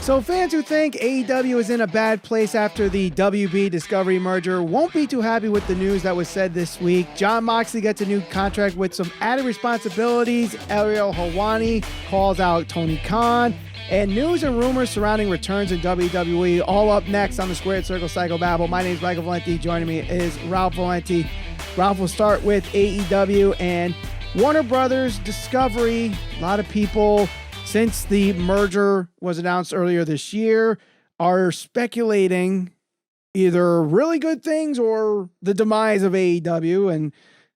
So fans who think AEW is in a bad place after the WB Discovery merger won't be too happy with the news that was said this week. Jon Moxley gets a new contract with some added responsibilities. Ariel Helwani calls out Tony Khan. And news and rumors surrounding returns in WWE all up next on the Squared Circle Psycho Babble. My name is Michael Valenti. Joining me is Ralph Valenti. Ralph will start with AEW and Warner Brothers Discovery. A lot of people, since the merger was announced earlier this year, are speculating either really good things or the demise of AEW. And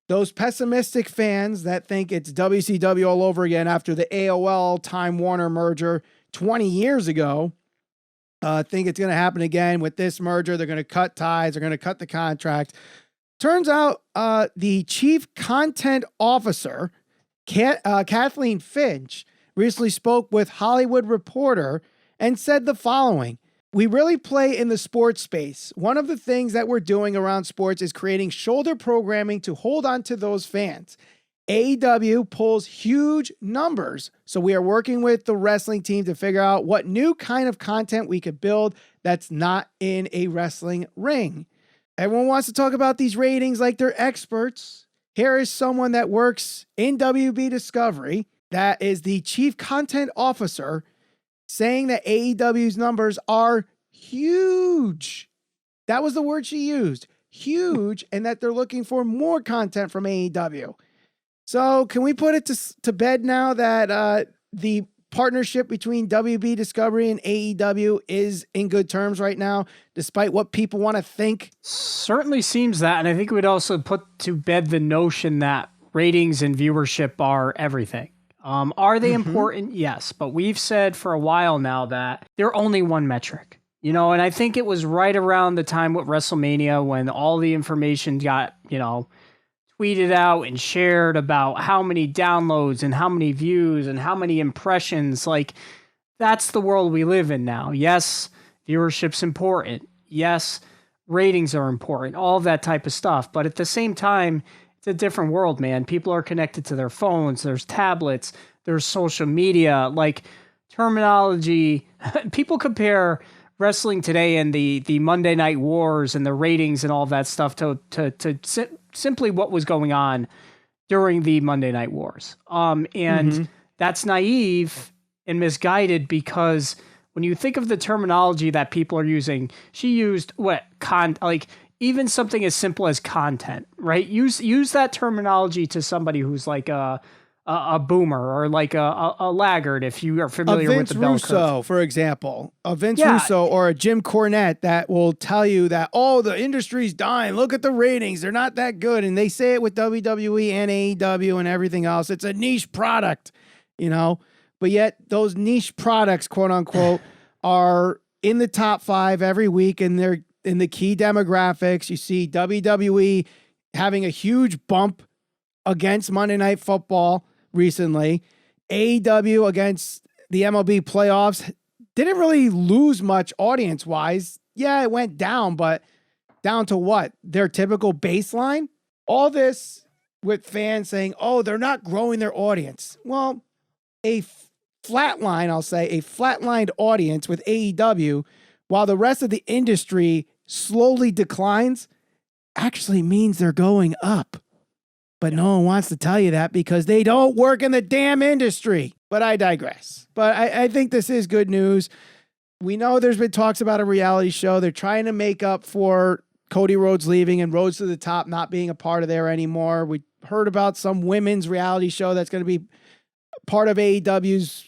those pessimistic fans that think it's WCW all over again after the AOL Time Warner merger 20 years ago, think it's going to happen again with this merger. They're going to cut ties. They're going to cut the contract. Turns out the chief content officer, Kathleen Finch, recently spoke with Hollywood Reporter and said the following: "We really play in the sports space. One of the things that we're doing around sports is creating shoulder programming to hold on to those fans. AEW pulls huge numbers, so we are working with the wrestling team to figure out what new kind of content we could build that's not in a wrestling ring." Everyone wants to talk about these ratings like they're experts. Here is someone that works in WB Discovery, that is the chief content officer, saying that AEW's numbers are huge. That was the word she used, huge, and that they're looking for more content from AEW. So can we put it to bed now that the partnership between WB Discovery and AEW is in good terms right now, despite what people want to think? Certainly seems that, and I think we'd also put to bed the notion that ratings and viewership are everything. Are they important? Yes, but we've said for a while now that they're only one metric, and I think it was right around the time with WrestleMania when all the information got, tweeted out and shared about how many downloads and how many views and how many impressions. Like, that's the world we live in now. Yes, viewership's important. Yes, ratings are important, all of that type of stuff. But at the same time, it's a different world, man. People are connected to their phones. There's tablets. There's social media. Like, terminology. People compare wrestling today and the Monday Night Wars and the ratings and all that stuff to simply what was going on during the Monday Night Wars. And that's naive and misguided, because when you think of the terminology that people are using, she used even something as simple as content, right? Use that terminology to somebody who's like a boomer or like a laggard, if you are familiar with the bell curve. Vince Russo, for example. A Vince Russo or a Jim Cornette that will tell you that, the industry's dying. Look at the ratings. They're not that good. And they say it with WWE and AEW and everything else. It's a niche product, But yet those niche products, quote unquote, are in the top 5 every week, and they're in the key demographics. You see WWE having a huge bump against Monday Night Football recently. AEW against the MLB playoffs didn't really lose much audience-wise. Yeah, it went down, but down to what? Their typical baseline? All this with fans saying, they're not growing their audience. Well, a flatlined audience with AEW, while the rest of the industry slowly declines, actually means they're going up. But no one wants to tell you that because they don't work in the damn industry. But I digress. But I think this is good news. We know there's been talks about a reality show. They're trying to make up for Cody Rhodes leaving and Rhodes to the Top not being a part of there anymore. We heard about some women's reality show that's going to be part of AEW's,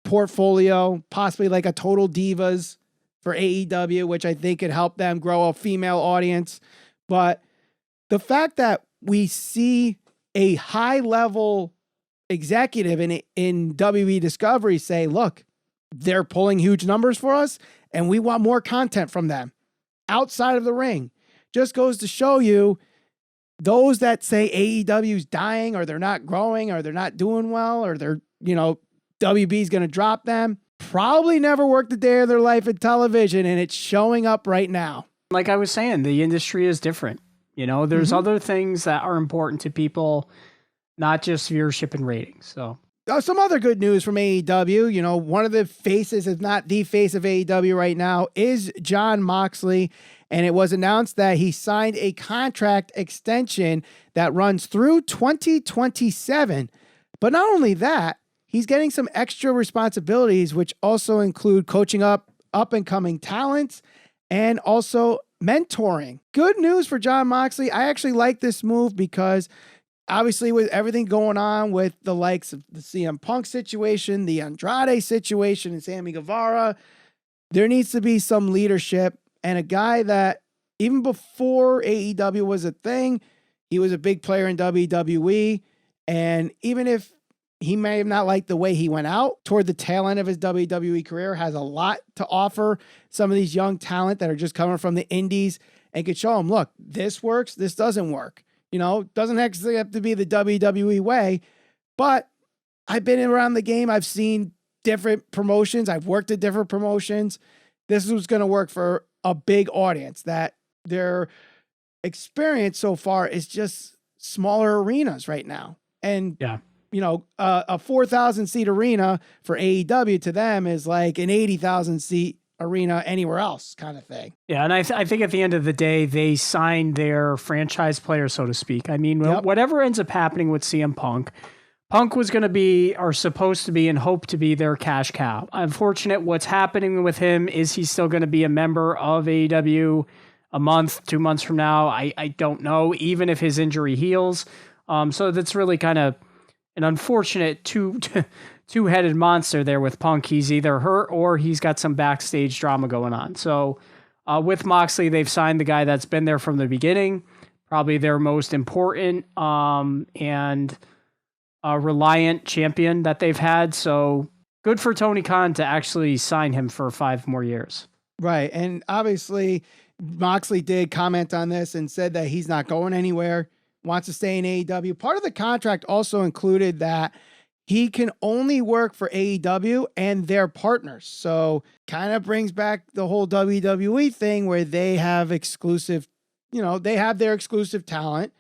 portfolio, possibly like a Total Divas for AEW, which I think could help them grow a female audience. But the fact that we see a high-level executive in WB Discovery say, look, they're pulling huge numbers for us, and we want more content from them outside of the ring, just goes to show you those that say AEW's dying, or they're not growing, or they're not doing well, or they're, WB's going to drop them, probably never worked a day of their life in television, and it's showing up right now. Like I was saying, the industry is different. There's other things that are important to people, not just viewership and ratings. So Some other good news from AEW. You know, one of the faces, if not the face of AEW right now, is Jon Moxley. And it was announced that he signed a contract extension that runs through 2027. But not only that, he's getting some extra responsibilities, which also include coaching up and coming talents and also mentoring. Good news for Jon Moxley. I actually like this move because obviously with everything going on with the likes of the CM Punk situation, the Andrade situation, and Sammy Guevara, there needs to be some leadership. And a guy that even before AEW was a thing, he was a big player in WWE. And even if he may have not liked the way he went out toward the tail end of his WWE career, has a lot to offer some of these young talent that are just coming from the indies and could show them, look, this works, this doesn't work. You know, doesn't actually have to be the WWE way, but I've been around the game. I've seen different promotions. I've worked at different promotions. This is what's going to work for a big audience, that their experience so far is just smaller arenas right now. And, you know, a 4,000 seat arena for AEW to them is like an 80,000 seat arena anywhere else kind of thing. Yeah. And I think at the end of the day, they signed their franchise player, so to speak. I mean, whatever ends up happening with CM Punk, Punk was going to be, or supposed to be, and hope to be their cash cow. Unfortunate what's happening with him is he's still going to be a member of AEW a month, 2 months from now. I don't know, even if his injury heals. So that's really kind of an unfortunate two-headed monster there with Punk. He's either hurt or he's got some backstage drama going on. So with Moxley, they've signed the guy that's been there from the beginning, probably their most important and reliant champion that they've had. So good for Tony Khan to actually sign him for 5 more years. Right. And obviously Moxley did comment on this and said that he's not going anywhere, wants to stay in AEW. Part of the contract also included that he can only work for AEW and their partners. So kind of brings back the whole WWE thing where they have exclusive, you know, they have their exclusive talent.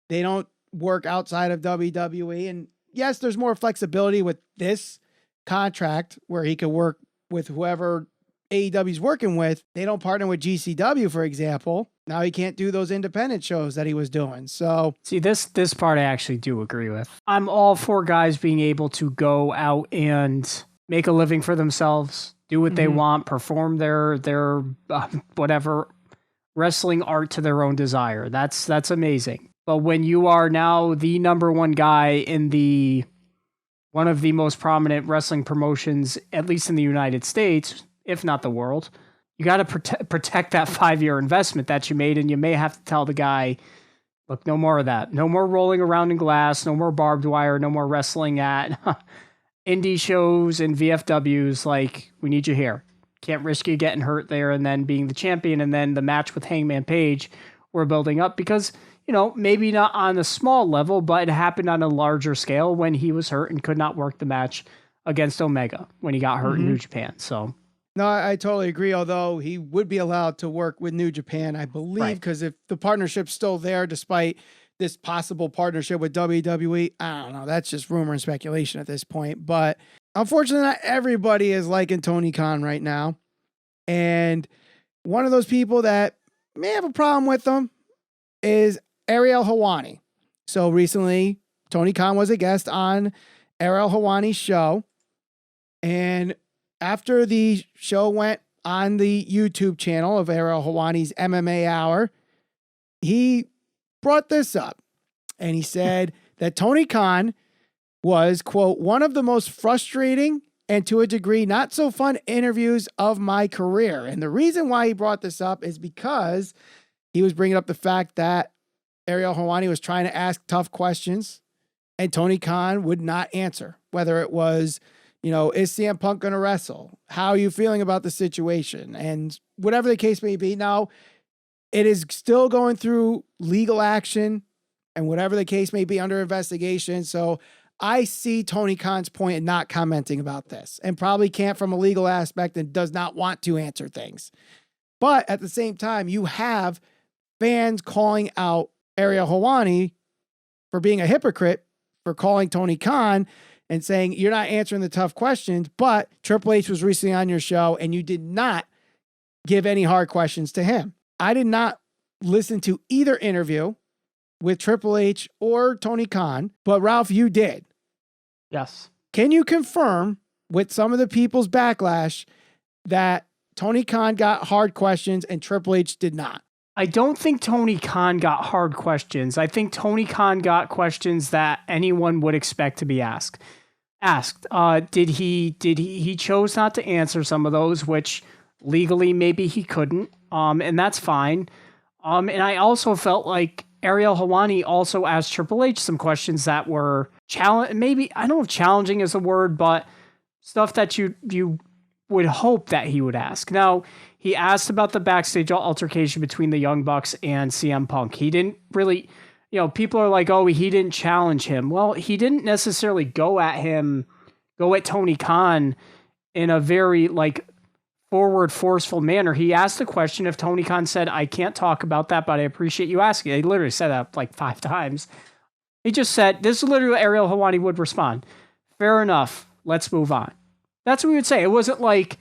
They don't work outside of WWE. And yes, there's more flexibility with this contract where he could work with whoever AEW's working with. They don't partner with GCW, for example. Now he can't do those independent shows that he was doing. So see, this part I actually do agree with. I'm all for guys being able to go out and make a living for themselves, do what they want, perform their whatever wrestling art to their own desire. That's amazing. But when you are now the number one guy in one of the most prominent wrestling promotions, at least in the United States, if not the world, you got to protect that 5-year investment that you made. And you may have to tell the guy, look, no more of that. No more rolling around in glass, no more barbed wire, no more wrestling at indie shows and VFWs. Like, we need you here. Can't risk you getting hurt there and then being the champion. And then the match with Hangman Page we're building up because, you know, maybe not on a small level, but it happened on a larger scale when he was hurt and could not work the match against Omega when he got hurt in New Japan. So no, I totally agree. Although he would be allowed to work with New Japan, I believe, because if the partnership's still there, despite this possible partnership with WWE, I don't know. That's just rumor and speculation at this point. But unfortunately, not everybody is liking Tony Khan right now. And one of those people that may have a problem with him is Ariel Helwani. So recently, Tony Khan was a guest on Ariel Helwani's show. And after the show went on the YouTube channel of Ariel Helwani's MMA Hour, he brought this up. And he said that Tony Khan was, quote, one of the most frustrating and to a degree not so fun interviews of my career. And the reason why he brought this up is because he was bringing up the fact that Ariel Helwani was trying to ask tough questions and Tony Khan would not answer, whether it was, you know, is CM Punk going to wrestle? How are you feeling about the situation? And whatever the case may be. Now, it is still going through legal action and whatever the case may be under investigation. So I see Tony Khan's point in not commenting about this and probably can't from a legal aspect and does not want to answer things. But at the same time, you have fans calling out Ariel Helwani for being a hypocrite, for calling Tony Khan and saying you're not answering the tough questions, but Triple H was recently on your show and you did not give any hard questions to him. I did not listen to either interview with Triple H or Tony Khan, but Ralph, you did. Yes. Can you confirm with some of the people's backlash that Tony Khan got hard questions and Triple H did not? I don't think Tony Khan got hard questions. I think Tony Khan got questions that anyone would expect to be asked. He chose not to answer some of those, which legally maybe he couldn't. And that's fine. And I also felt like Ariel Helwani also asked Triple H some questions that were maybe, I don't know if challenging is the word, but stuff that you would hope that he would ask. Now, he asked about the backstage altercation between the Young Bucks and CM Punk. He didn't really, people are like, oh, he didn't challenge him. Well, he didn't necessarily go at Tony Khan in a very forward, forceful manner. He asked the question. If Tony Khan said, I can't talk about that, but I appreciate you asking. He literally said that 5 times. He just said, this is literally what Ariel Helwani would respond. Fair enough. Let's move on. That's what we would say. It wasn't like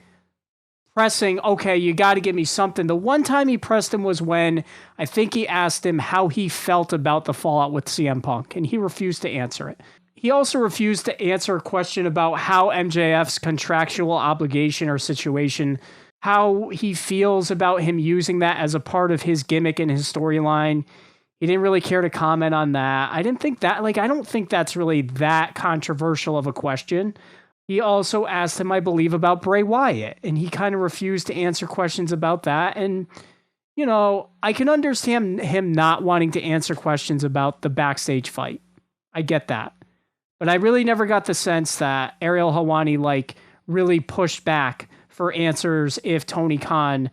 pressing, okay, you got to give me something. The one time he pressed him was when I think he asked him how he felt about the fallout with CM Punk, and he refused to answer it. He also refused to answer a question about how MJF's contractual obligation or situation, how he feels about him using that as a part of his gimmick and his storyline. He didn't really care to comment on that. I don't think that's really that controversial of a question. He also asked him, I believe, about Bray Wyatt, and he kind of refused to answer questions about that. And, I can understand him not wanting to answer questions about the backstage fight. I get that. But I really never got the sense that Ariel Helwani, really pushed back for answers if Tony Khan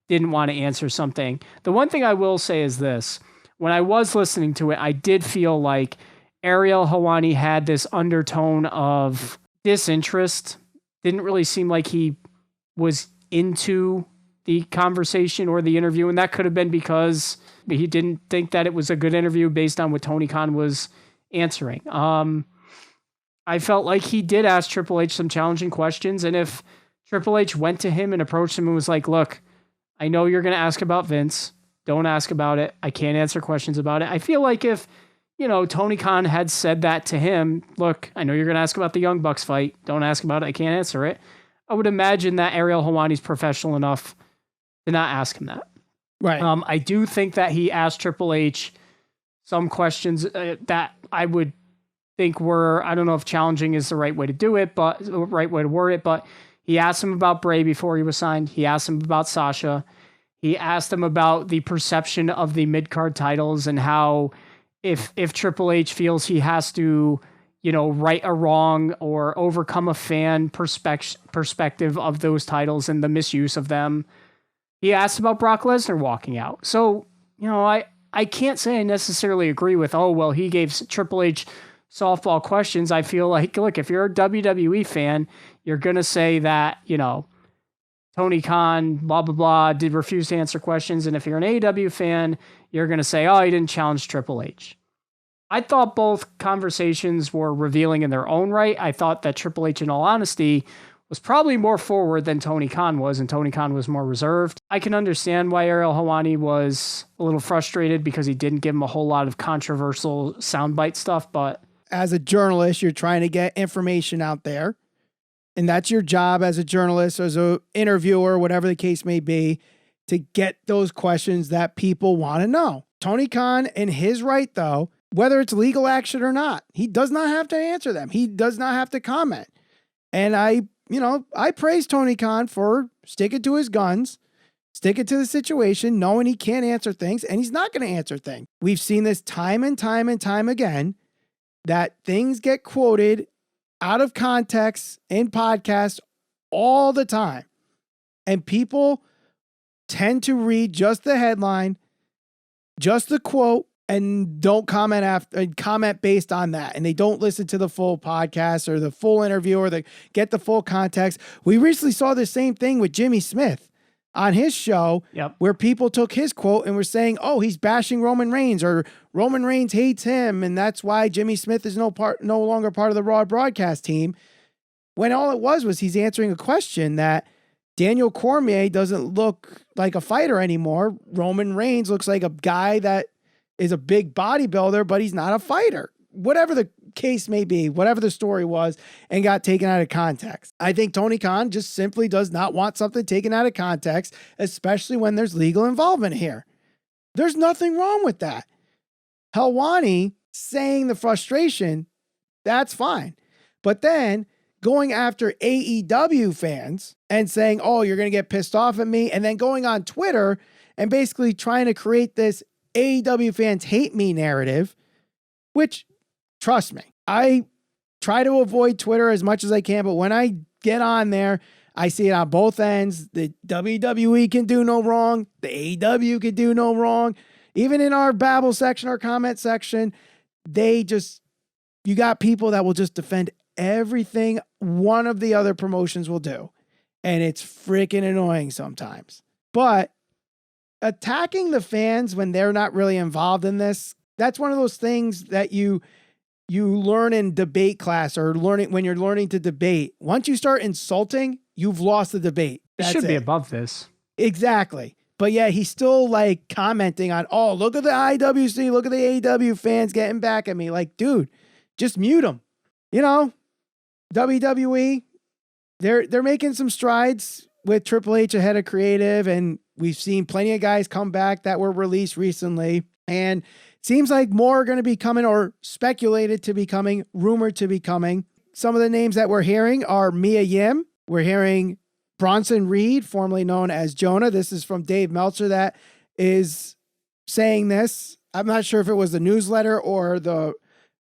didn't want to answer something. The one thing I will say is this. When I was listening to it, I did feel like Ariel Helwani had this undertone of disinterest. Didn't really seem like he was into the conversation or the interview, and that could have been because he didn't think that it was a good interview based on what Tony Khan was answering. I felt like he did ask Triple H some challenging questions, and if Triple H went to him and approached him and was like, look, I know you're going to ask about Vince. Don't ask about it. I can't answer questions about it. I feel like if Tony Khan had said that to him, look, I know you're going to ask about the Young Bucks fight. Don't ask about it. I can't answer it. I would imagine that Ariel Helwani's professional enough to not ask him that. Right. I do think that he asked Triple H some questions that I would think were, I don't know if challenging is the right way to do it, but the right way to word it, but he asked him about Bray before he was signed. He asked him about Sasha. He asked him about the perception of the mid-card titles and how if Triple H feels he has to, right a wrong or overcome a fan perspective of those titles and the misuse of them. He asked about Brock Lesnar walking out. So, I can't say I necessarily agree with, he gave Triple H softball questions. I feel like, look, if you're a WWE fan, you're going to say that, Tony Khan, blah, blah, blah, did refuse to answer questions. And if you're an AEW fan, you're going to say, he didn't challenge Triple H. I thought both conversations were revealing in their own right. I thought that Triple H, in all honesty, was probably more forward than Tony Khan was, and Tony Khan was more reserved. I can understand why Ariel Helwani was a little frustrated because he didn't give him a whole lot of controversial soundbite stuff, but as a journalist, you're trying to get information out there. And that's your job as a journalist, as an interviewer, whatever the case may be, to get those questions that people want to know. Tony Khan, in his right, though, whether it's legal action or not, he does not have to answer them. He does not have to comment. And I praise Tony Khan for sticking to his guns, sticking to the situation, knowing he can't answer things, and he's not going to answer things. We've seen this time and time and time again, that things get quoted out of context in podcasts all the time. And people tend to read just the headline, just the quote, and don't comment based on that. And they don't listen to the full podcast or the full interview or get the full context. We recently saw the same thing with Jimmy Smith. on his show Yep. where people took his quote and were saying, oh, he's bashing Roman Reigns, or Roman Reigns hates him, and that's why Jimmy Smith is no longer part of the Raw broadcast team. When all it was he's answering a question that Daniel Cormier doesn't look like a fighter anymore. Roman Reigns looks like a guy that is a big bodybuilder, but he's not a fighter. Whatever the case may be, whatever the story was, and got taken out of context. I think Tony Khan just simply does not want something taken out of context, especially when there's legal involvement here. There's nothing wrong with that. Helwani saying the frustration, that's fine. But then going after AEW fans and saying, oh, you're going to get pissed off at me, and then going on Twitter and basically trying to create this AEW fans hate me narrative, which, trust me, I try to avoid Twitter as much as I can, but when I get on there, I see it on both ends. The WWE can do no wrong. The AEW can do no wrong. Even in our babble section, our comment section, you got people that will just defend everything one of the other promotions will do. And it's freaking annoying sometimes. But attacking the fans when they're not really involved in this, that's one of those things that you learn in debate class, or when you're learning to debate. Once you start insulting, you've lost the debate. It should be above this. Exactly. But yeah, he's still like commenting on, oh, look at the IWC, look at the AEW fans getting back at me. Like, dude, just mute them. You know, WWE, they're making some strides with Triple H ahead of creative, and we've seen plenty of guys come back that were released recently, and seems like more are going to be coming, or speculated to be coming, rumored to be coming. Some of the names that we're hearing are Mia Yim. We're hearing Bronson Reed, formerly known as Jonah. This is from Dave Meltzer that is saying this. I'm not sure if it was the newsletter or the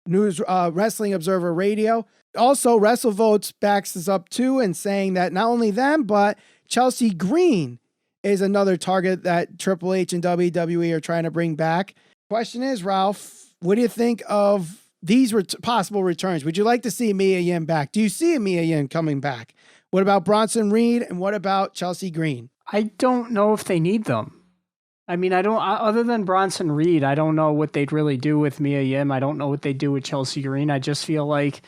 news Wrestling Observer Radio. Also, WrestleVotes backs this up too, and saying that not only them, but Chelsea Green is another target that Triple H and WWE are trying to bring back. Question is, Ralph, what do you think of these possible returns? Would you like to see Mia Yim back? Do you see Mia Yim coming back? What about Bronson Reed, and what about Chelsea Green? I don't know if they need them. I mean, other than Bronson Reed, I don't know what they'd really do with Mia Yim. I don't know what they do with Chelsea Green. I just feel like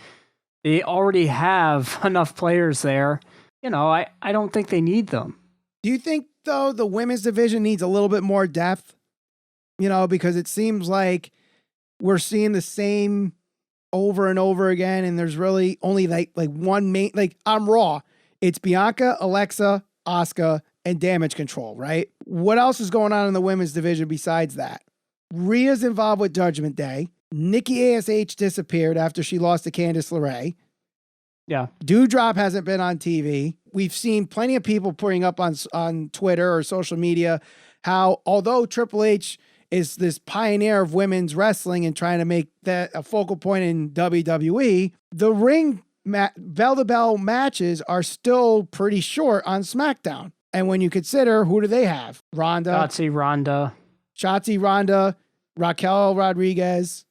they already have enough players there. You know, I don't think they need them. Do you think, though, the women's division needs a little bit more depth? You know, because it seems like we're seeing the same over and over again, and there's really only like one main, like on Raw, it's Bianca, Alexa, Asuka, and Damage Control, right? What else is going on in the women's division besides that? Rhea's involved with Judgment Day. Nikki ASH disappeared after she lost to Candice LeRae. Yeah. Doudrop hasn't been on TV. We've seen plenty of people putting up on Twitter or social media how, although Triple H is this pioneer of women's wrestling and trying to make that a focal point in WWE, the ring bell-to-bell matches are still pretty short on SmackDown. And when you consider, who do they have? Shotzi, Ronda, Raquel Rodriguez,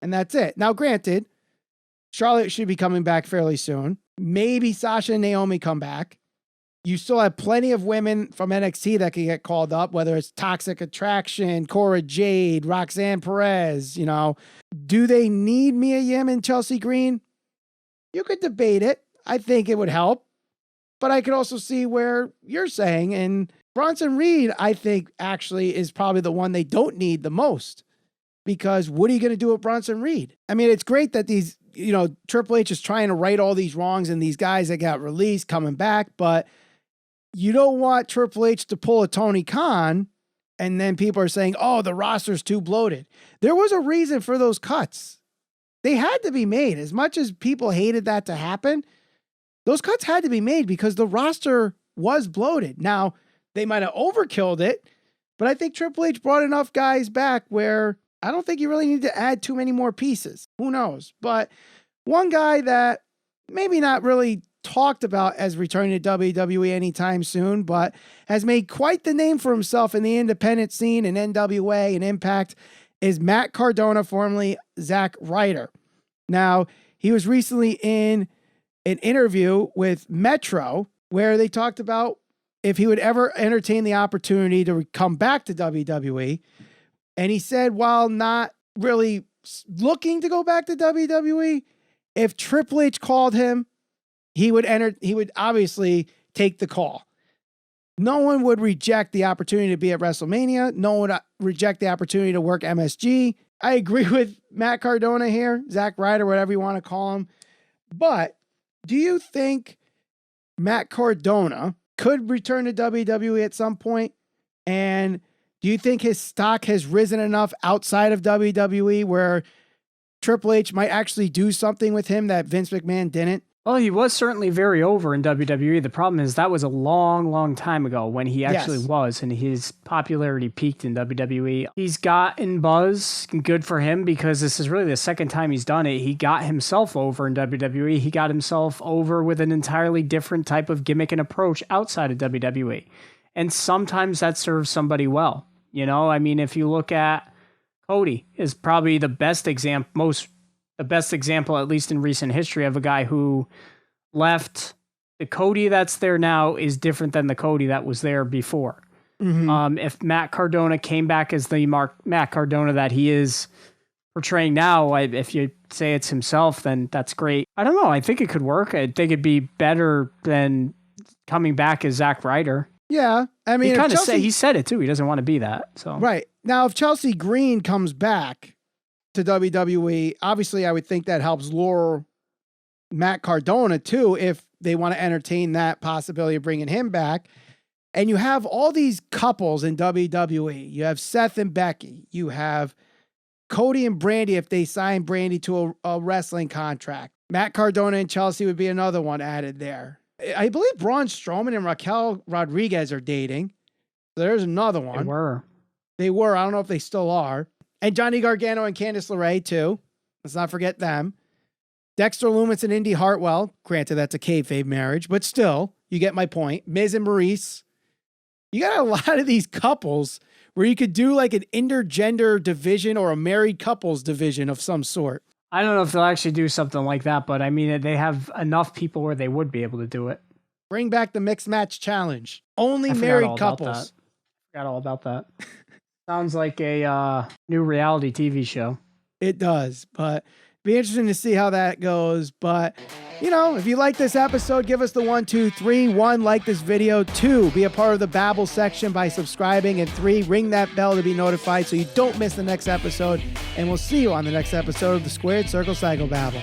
and that's it. Now, granted, Charlotte should be coming back fairly soon. Maybe Sasha and Naomi come back. You still have plenty of women from NXT that can get called up, whether it's Toxic Attraction, Cora Jade, Roxanne Perez, you know. Do they need Mia Yim and Chelsea Green? You could debate it. I think it would help. But I could also see where you're saying, and Bronson Reed, I think, actually is probably the one they don't need the most. Because what are you going to do with Bronson Reed? I mean, it's great that these, you know, Triple H is trying to right all these wrongs and these guys that got released coming back, but you don't want Triple H to pull a Tony Khan and then people are saying, oh, the roster's too bloated. There was a reason for those cuts. They had to be made. As much as people hated that to happen, those cuts had to be made because the roster was bloated. Now, they might have overkilled it, but I think Triple H brought enough guys back where I don't think you really need to add too many more pieces. Who knows? But one guy that maybe not really talked about as returning to WWE anytime soon, but has made quite the name for himself in the independent scene in NWA and Impact is Matt Cardona, formerly Zack Ryder. Now, he was recently in an interview with Metro where they talked about if he would ever entertain the opportunity to come back to WWE. And he said, while not really looking to go back to WWE, if Triple H called him, he would obviously take the call. No one would reject the opportunity to be at WrestleMania. No one would reject the opportunity to work MSG. I agree with Matt Cardona here, Zack Ryder, whatever you want to call him. But do you think Matt Cardona could return to WWE at some point? And do you think his stock has risen enough outside of WWE where Triple H might actually do something with him that Vince McMahon didn't? Well, he was certainly very over in WWE. The problem is that was a long, long time ago when he actually was, and his popularity peaked in WWE. He's gotten buzz, good for him, because this is really the second time he's done it. He got himself over in WWE. He got himself over with an entirely different type of gimmick and approach outside of WWE. And sometimes that serves somebody well. You know, I mean, if you look at Cody, is probably the best example, at least in recent history, of a guy who left. The Cody that's there now is different than the Cody that was there before. Mm-hmm. If Matt Cardona came back as the Matt Cardona that he is portraying now, if you say it's himself, then that's great. I don't know. I think it could work. I think it'd be better than coming back as Zack Ryder. Yeah, I mean, he said it too. He doesn't want to be that. So right now, if Chelsea Green comes back to WWE, obviously, I would think that helps lure Matt Cardona too, if they want to entertain that possibility of bringing him back. And you have all these couples in WWE. You have Seth and Becky. You have Cody and Brandy if they sign Brandy to a wrestling contract. Matt Cardona and Chelsea would be another one added there. I believe Braun Strowman and Raquel Rodriguez are dating. So there's another one. They were. I don't know if they still are. And Johnny Gargano and Candice LeRae, too. Let's not forget them. Dexter Lumis and Indy Hartwell. Granted, that's a kayfabe marriage, but still, you get my point. Miz and Maurice. You got a lot of these couples where you could do like an intergender division or a married couples division of some sort. I don't know if they'll actually do something like that, but I mean, they have enough people where they would be able to do it. Bring back the mixed match challenge. Only married couples. Forgot all about that. Sounds like a new reality TV show. It does, but be interesting to see how that goes. But, you know, if you like this episode, give us the 1, 2, 3. 1, like this video. 2, be a part of the Babble section by subscribing. And 3, ring that bell to be notified so you don't miss the next episode. And we'll see you on the next episode of the Squared Circle Psycho Babble.